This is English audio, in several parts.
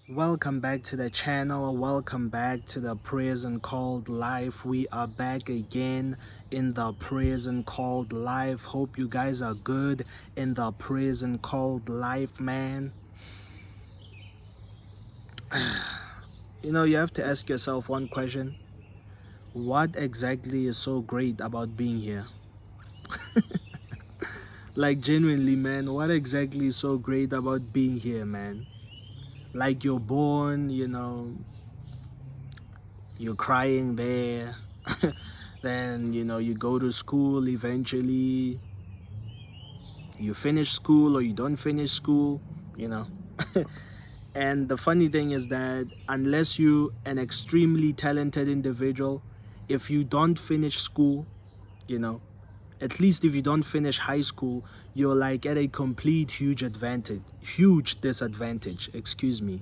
Welcome back to the channel. Welcome back to the prison called life. We are back again in the prison called life. Hope you guys are good in the prison called life, man. You have to ask yourself one question. What exactly is so great about being here? Like, genuinely, man, what exactly is so great about being here, man? Like, you're born, you're crying there. Then you go to school, eventually you finish school or you don't finish school you know and the funny thing is that unless you an extremely talented individual, if you don't finish school, you know at least if you don't finish high school, you're like at a complete huge disadvantage, excuse me.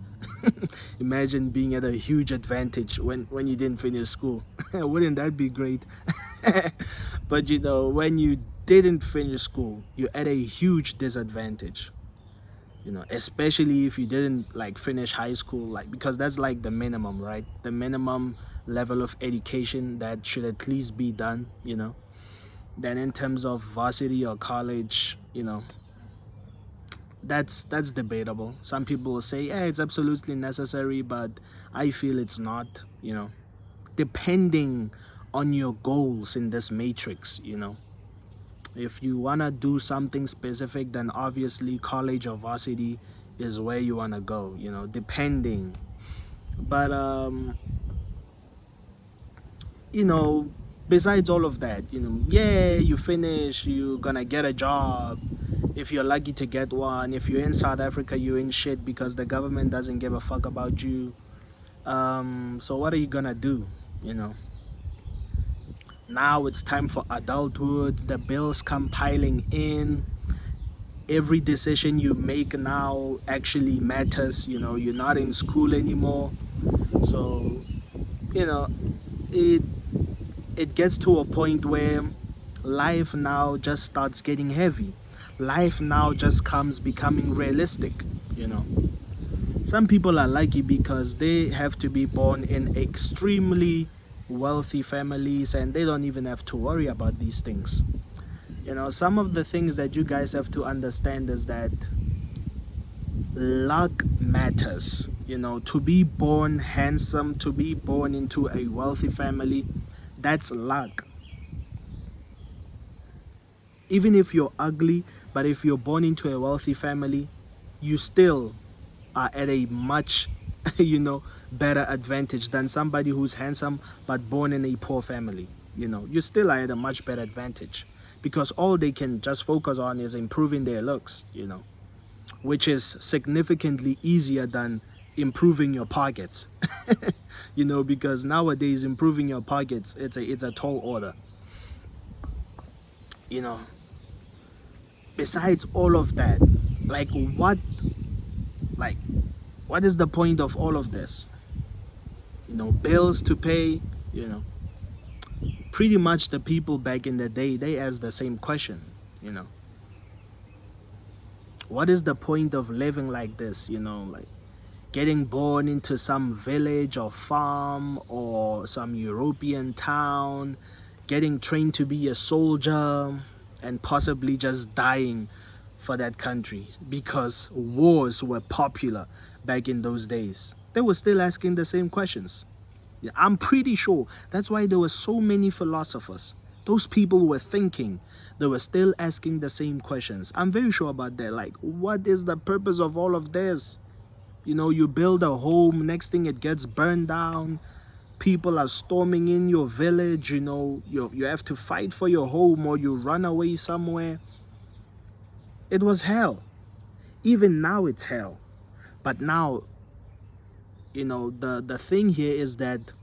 Imagine being at a huge advantage when you didn't finish school. Wouldn't that be great? But when you didn't finish school, you're at a huge disadvantage, especially if you didn't like finish high school, like, because that's like the minimum, right? The minimum level of education that should at least be done. Then in terms of varsity or college, that's debatable. Some people will say, yeah, it's absolutely necessary, but I feel it's not, depending on your goals in this matrix. If you want to do something specific, then obviously college or varsity is where you want to go, depending. But you know besides all of that, yeah, you finish, you're gonna get a job if you're lucky to get one. If you're in South Africa, you're in shit because the government doesn't give a fuck about you. So what are you gonna do? you know Now it's time for adulthood. The bills come piling in. Every decision you make now actually matters. You're not in school anymore. So you know it it gets to a point where life now just starts getting heavy. Life now just comes becoming realistic. you know some people are lucky because they have to be born in extremely wealthy families and they don't even have to worry about these things. Some of the things that you guys have to understand is that luck matters. To be born handsome, to be born into a wealthy family, that's luck. Even if you're ugly, but if you're born into a wealthy family, you still are at a much better advantage than somebody who's handsome but born in a poor family. You still are at a much better advantage because all they can just focus on is improving their looks, which is significantly easier than improving your pockets. Because nowadays improving your pockets, it's a tall order. you know Besides all of that, like like what is the point of all of this? Bills to pay. Pretty much the people back in the day, they asked the same question. you know what is the point of living like this? Like getting born into some village or farm or some European town, getting trained to be a soldier, and possibly just dying for that country because wars were popular back in those days. They were still asking the same questions. Yeah, I'm pretty sure that's why there were so many philosophers. Those people were thinking. They were still asking the same questions. I'm very sure about that. Like, what is the purpose of all of this? You build a home, next thing it gets burned down. People are storming in your village. You have to fight for your home or you run away somewhere. It was hell. Even now it's hell. But now, the thing here is that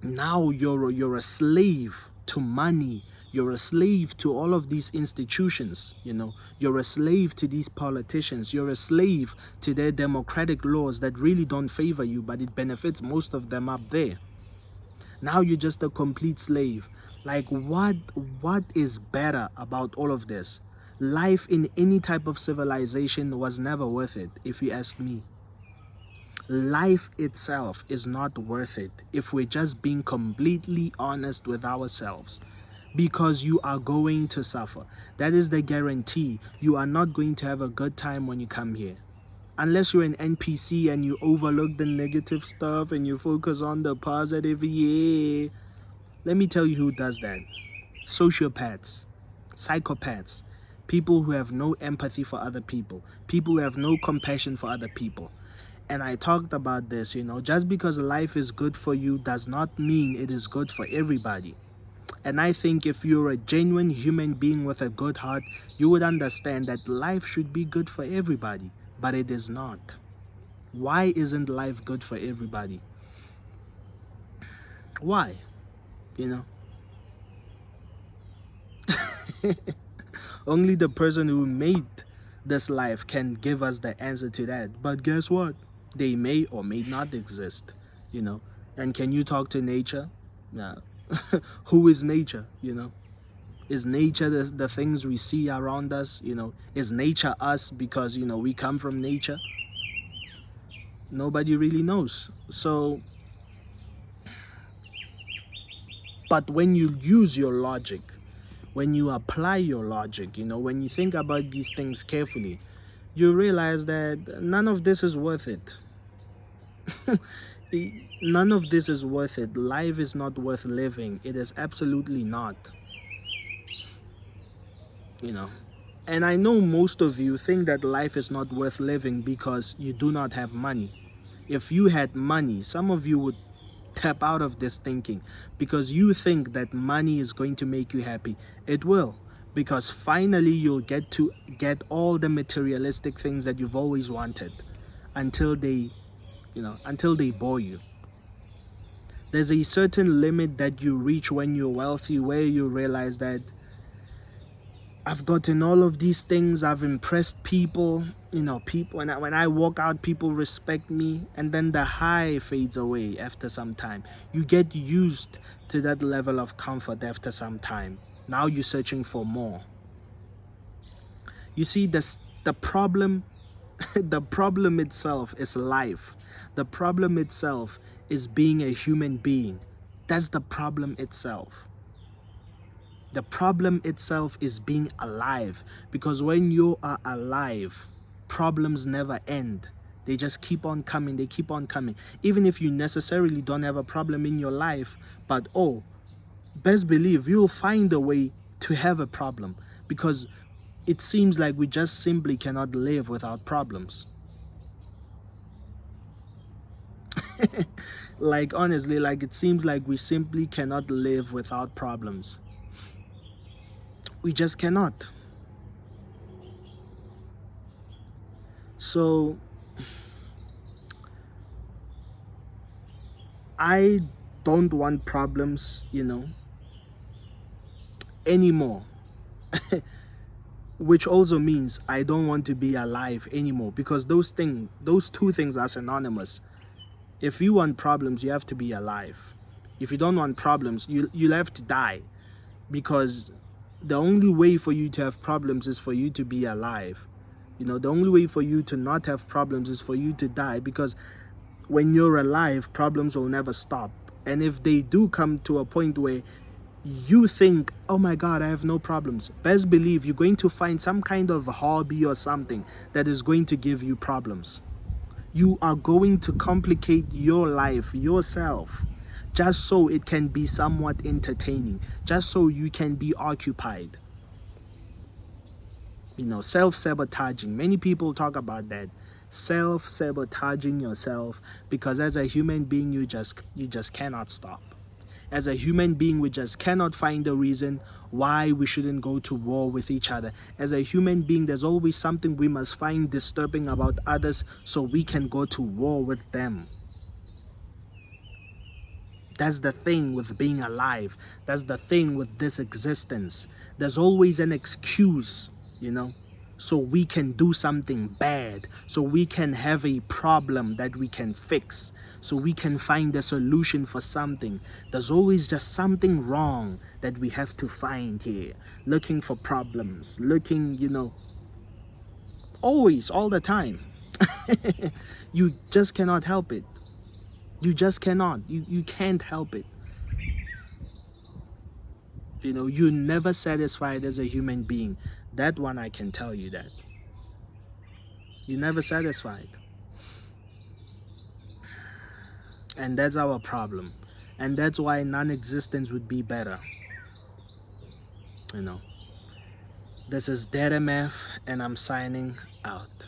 now you're a slave to money. You're a slave to all of these institutions. You're a slave to these politicians. You're a slave to their democratic laws that really don't favor you, but it benefits most of them up there. Now you're just a complete slave. Like, what is better about all of this? Life in any type of civilization was never worth it, if you ask me. Life itself is not worth it if we're just being completely honest with ourselves. Because you are going to suffer. That is the guarantee. You are not going to have a good time when you come here. Unless you're an NPC and you overlook the negative stuff and you focus on the positive, yeah. Let me tell you who does that. Sociopaths, psychopaths, people who have no empathy for other people, people who have no compassion for other people. And I talked about this, just because life is good for you does not mean it is good for everybody. And I think if you're a genuine human being with a good heart, you would understand that life should be good for everybody, but it is not. Why isn't life good for everybody? Why? You know? Only the person who made this life can give us the answer to that. But guess what? They may or may not exist, And can you talk to nature? No. Who is nature, Is nature the things we see around us, Is nature us because, we come from nature? Nobody really knows. So, but when you use your logic, when you apply your logic, when you think about these things carefully, you realize that none of this is worth it. None of this is worth it. Life is not worth living. It is absolutely not. And I know most of you think that life is not worth living because you do not have money. If you had money, some of you would tap out of this thinking because you think that money is going to make you happy. It will, because finally you'll get all the materialistic things that you've always wanted until they bore you. There's a certain limit that you reach when you're wealthy where you realize that I've gotten all of these things, I've impressed people, people, when I walk out, people respect me, and then the high fades away after some time. You get used to that level of comfort after some time. Now you're searching for more. You see, the problem, the problem itself is life. The problem itself is being a human being. That's the problem itself. The problem itself is being alive, because when you are alive, problems never end. They just keep on coming, they keep on coming. Even if you necessarily don't have a problem in your life, but best believe you'll find a way to have a problem, because it seems like we just simply cannot live without problems. Like, honestly, like it seems like we simply cannot live without problems. We just cannot. So I don't want problems, anymore. Which also means I don't want to be alive anymore, because those two things are synonymous. If you want problems, you have to be alive. If you don't want problems, you'll have to die, because the only way for you to have problems is for you to be alive. The only way for you to not have problems is for you to die, because when you're alive, problems will never stop. And if they do come to a point where you think, oh my God, I have no problems, best believe you're going to find some kind of hobby or something that is going to give you problems. You are going to complicate your life yourself just so it can be somewhat entertaining, just so you can be occupied. Self-sabotaging. Many people talk about that. Self-sabotaging yourself, because as a human being, you just cannot stop. As a human being, we just cannot find a reason why we shouldn't go to war with each other. As a human being, there's always something we must find disturbing about others so we can go to war with them. That's the thing with being alive. That's the thing with this existence. There's always an excuse, so we can do something bad, so we can have a problem that we can fix, so we can find a solution for something. There's always just something wrong that we have to find here, looking for problems, looking, always, all the time. You just cannot help it. You just cannot. You can't help it. You know, you're never satisfied as a human being. That one I can tell you that. You're never satisfied. And that's our problem. And that's why non-existence would be better. You know. This is Dead MF, and I'm signing out.